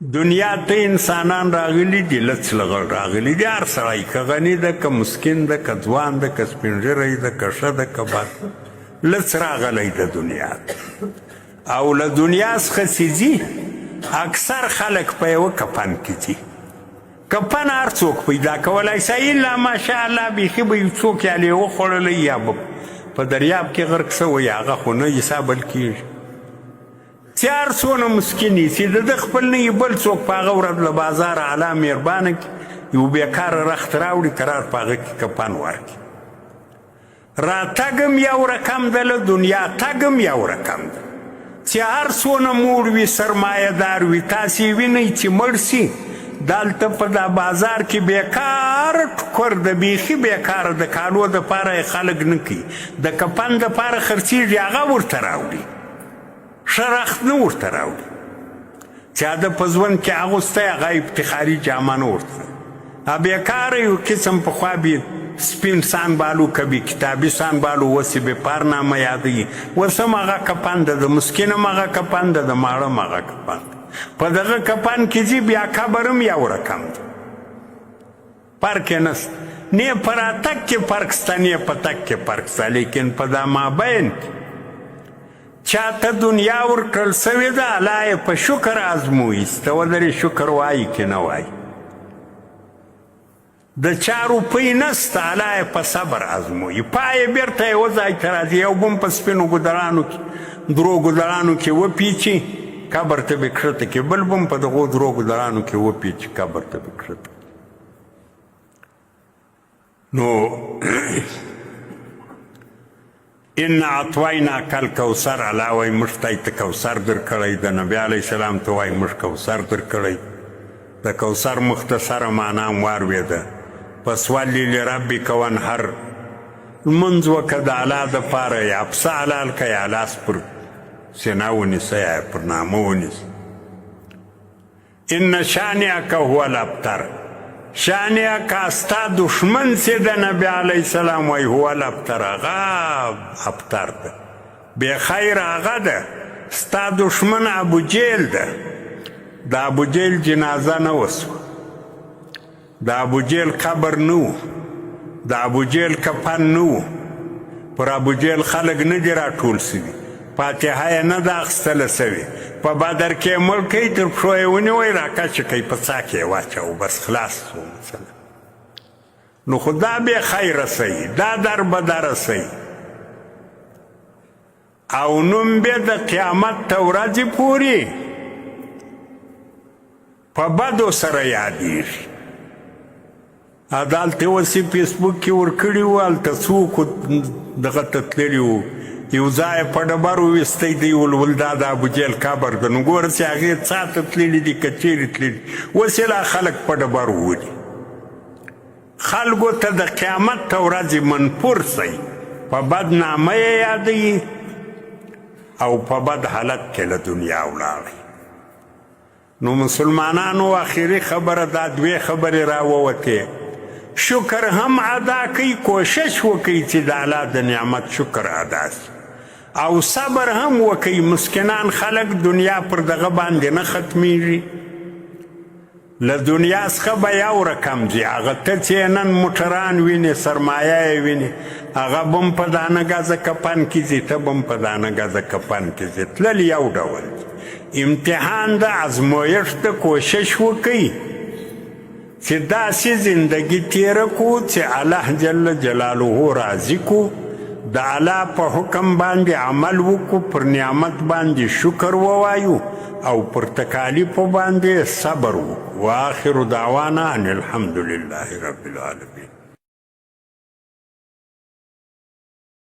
دنیا ته انسانان راغلي دي، لڅ لغړ راغلي دي. هر سړی که غني ده که مسکین ده که ځوان ده که سپین ږیری ده که ښه ده که بد، لڅ راغلی ده دنیا ته. او له دنیا څخه چې ځي اکثر خلک په یوه کفن کې ځي. کفن هر څوک پیدا کولی شي، الا ماشاءالله بیخي به یو څوک یا لیوه خوړلی یا به په دریاب کې غرق شوی، هغه خو نه حسابل کېږي. چې هر څونه مسکین یي چې د ده خپل نه یي بل څوک په هغه ورځ له بازاره اعلی مهربانه کړي، یو بېکاره رخت راوړي قرار په هغه کې کفن ورکړي. راتګ هم یو رقم ده، له دنیا تګ هم یو رقم ده. چې هر څونه موړ وي سرمایه دار وي، تاسې وینئ چې مړ سي دلته په دا بازار کې بیکاره ټوکر د بیخي بیکاره د کالو دپاره یې خلک نه کوي، د کفن دپاره خرڅېږي هغه ورته راوړي، ښه رخت نه ورته راوړي. چا د په ژوند کې اغوستی هغه افتخاري جامه نه ورته، بیکاره یو قسم پخوا بې سپین سانبالو کبي کتابي سانبالو اوس یې بې پارنامه یادوي، اوس هم هغه کفن ده، د مسکین هم هغه کفن ده، د ماړه هم هغه کفن ده. په دغه کفن کې ځي بیا قبر هم یو رقم ده، فرق یې نسته. نه په راتګ کې فرق شته نه په تګ کې فرق شته، لیکن په دا مابین کې چاته دنیا ورکړل سوې ده، الله یې په شکر ازمویي. ته ودرې شکر وایي که نه وایي. د چا روپۍ نسته، الله یې په صبر ازمویي. پای یې بېرته یوه ځای ته راځي، یو به هم په سپینو ګودرانو کې درو ګودرانو کې وپیچي قبر ته به کښته کړي، بل به هم په دغو درو ګودرانو کې وپیچي قبر ته به کښته. نو ان اعطویناک الکوثر، الله وایي موږ ته ته کوثر درکړی، د نبي علیه السلام ته وایي موږ کوثر درکړی. د کوثر مختصره معنا هم واورېده، فصلی لربک وانحر، لمونځ وکړه د الله دپاره، یا پسه حلال کړه یا لاس پر سینه ونیسه یا پر نامه ونیسه. ان شانئک هو الابتر، شانئک ستا دشمن چې د نبي علیه السلام وایي هو الابتر، هغه ابتر ده، بې خیر هغه ده. ستا دشمن ابوجهل ده، د ابوجهل جنازه نه وسوه، د ابوجهل قبر نه و، د ابوجهل کفن نه و، پر ابوجهل خلک نه دي راټول سوي، فاتحه یې نه ده اخیستله سوې، په بدر کې یې مړ کوي، تر پښو یې ونیوی راکچه کوي، په څا کې یې واچوه، بس خلاص شو مثلا. نو خو دا بې خیره صحیح، دا در به در صحیح. او نوم بیا د قیامت ته ورځې پورې په بدو سره یادېږي. دلته اوس یې فیسبوک کې ورکړي وو، هلته څوک دغه ته تللي وو، یو ځای په ډبرو ویستی دی، ولول دا د ابوجهل قبر ده. نو ګوره چې هغې څا ته تللي دي که چیرې تللي، اوس یې لا خلک په ډبرو ولي. خلکو ته د قیامت ته ورځې منفور شئ، په بد نامه یې یادوي او په بد حالت کې له دنیا ولاړئ. نو مسلمانانو اخري خبره دا دوې خبرې راووتې، شکر هم ادا کوي، کوشش وکړي چې د الله د نعمت شکر ادا شي، او صبر هم وکړي. مسکینان خلک دنیا پر دغه باندې نه ختمیږي، له دنیا څخه به یو رقم ځي. هغه ته چې نن موټران وینې، سرمایه یې وینې، هغه به هم په دانه ګزه کفن کې ځي، ته به هم په دانه ګزه کفن کې ځي، تلل یو ډول. امتحان د ازمویښت د کوشش وکړي چې داسې زندگی تیره کو چې الله جل جلاله راضي کو، د الله په حکم باندې عمل وکړو، پر نعمت باندې شکر ووایو او پر تکالیفو باندې صبر وکړو. واخر دعوانا ان الحمد لله رب العالمین.